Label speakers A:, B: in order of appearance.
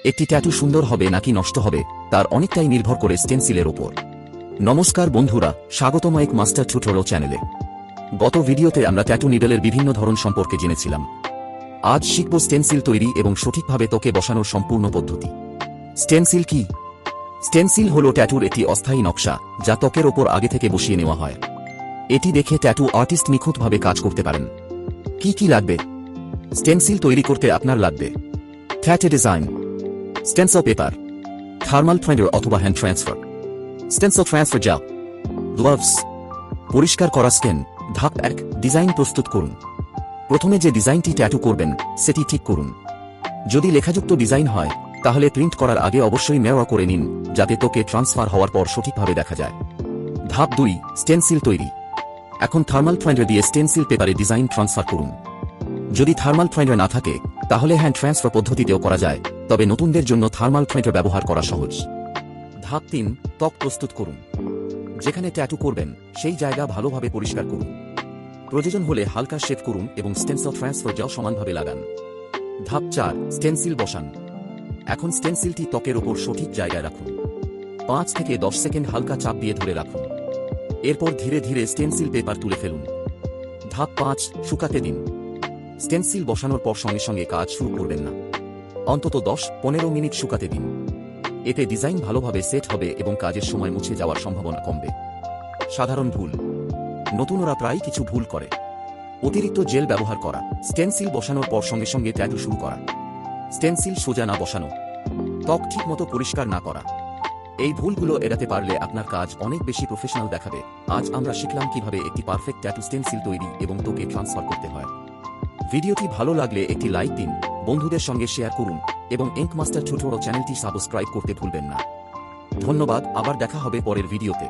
A: একটি ট্যাটু সুন্দর হবে নাকি নষ্ট হবে তার অনেকটাই নির্ভর করে স্টেনসিলের ওপর। নমস্কার বন্ধুরা, স্বাগতম এক মাস্টার টিউটোরিয়াল চ্যানেলে। গত ভিডিওতে আমরা ট্যাটু নিডলের বিভিন্ন ধরন সম্পর্কে জেনেছিলাম। আজ শিখব স্টেনসিল তৈরি এবং সঠিকভাবে ত্বকে বসানোর সম্পূর্ণ পদ্ধতি। স্টেনসিল কি? স্টেনসিল হল ট্যাটুর একটি অস্থায়ী নকশা যা ত্বকের ওপর আগে থেকে বসিয়ে নেওয়া হয়। এটি দেখে ট্যাটু আর্টিস্ট নিখুঁতভাবে কাজ করতে পারেন। কি কি লাগবে? স্টেনসিল তৈরি করতে আপনার লাগবে tattoo design, stencil paper, thermal printer অথবা hand transfer, stencil transfer gel, gloves, পরিষ্কার করা স্কেন। ধাপ 1, ডিজাইন প্রস্তুত করুন। প্রথমে যে ডিজাইনটি ট্যাটু করবেন সেটি ঠিক করুন। যদি লেখাযুক্ত ডিজাইন হয় তাহলে প্রিন্ট করার আগে অবশ্যই মেওয়া করে নিন যাতে ত্বকে ট্রান্সফার হওয়ার পর সঠিকভাবে দেখা যায়। ধাপ 2, স্টেনসিল তৈরি। এখন থার্মাল প্রিন্টার দিয়ে স্টেনসিল পেপারে ডিজাইন ট্রান্সফার করুন। যদি থার্মাল প্রিন্টার না থাকে তাহলে হ্যান্ড ট্রান্সফার পদ্ধতিতেও করা যায়, তবে নতুনদের জন্য থার্মাল প্রিন্টার ব্যবহার করা সহজ। ধাপ 3, ত্বক প্রস্তুত করুন। যেখানে ট্যাটু করবেন সেই জায়গা ভালোভাবে পরিষ্কার করুন। প্রয়োজন হলে হালকা শেভ করুন এবং স্টেনসিল ট্রান্সফার জেল সমানভাবে লাগান। ধাপ 4, স্টেনসিল বসান। এখন স্টেনসিলটি ত্বকের ওপর সঠিক জায়গায় রাখুন। 5 থেকে 10 সেকেন্ড হালকা চাপ দিয়ে ধরে রাখুন। এরপর ধীরে ধীরে স্টেনসিল পেপার তুলে ফেলুন। ধাপ 5, শুকাতে দিন। স্টেনসিল বসানোর পর সঙ্গে সঙ্গে কাজ শুরু করবেন না। অন্তত 10-15 মিনিট শুকাতে দিন। এতে ডিজাইন ভালোভাবে সেট হবে এবং কাজের সময় মুছে যাওয়ার সম্ভাবনা কমবে। সাধারণ ভুল। নতুনরা প্রায় কিছু ভুল করে। অতিরিক্ত জেল ব্যবহার করা, স্টেনসিল বসানোর পর সঙ্গে সঙ্গে ট্যাটু শুরু করা, স্টেনসিল সোজা না বসানো, ত্বক ঠিকমতো পরিষ্কার না করা। এই ভুলগুলো এড়াতে পারলে আপনার কাজ অনেক বেশি প্রফেশনাল দেখাবে। আজ আমরা শিখলাম কিভাবে একটি পারফেক্ট ট্যাটু স্টেনসিল তৈরি এবং ত্বকে ট্রান্সফার করতে হয়। ভিডিওটি ভালো লাগলে একটি লাইক দিন, বন্ধুদের সঙ্গে শেয়ার করুন এবং ইঙ্ক মাস্টার টিউটোরিয়াল চ্যানেলটি সাবস্ক্রাইব করতে ভুলবেন না। ধন্যবাদ, আবার দেখা হবে পরের ভিডিওতে।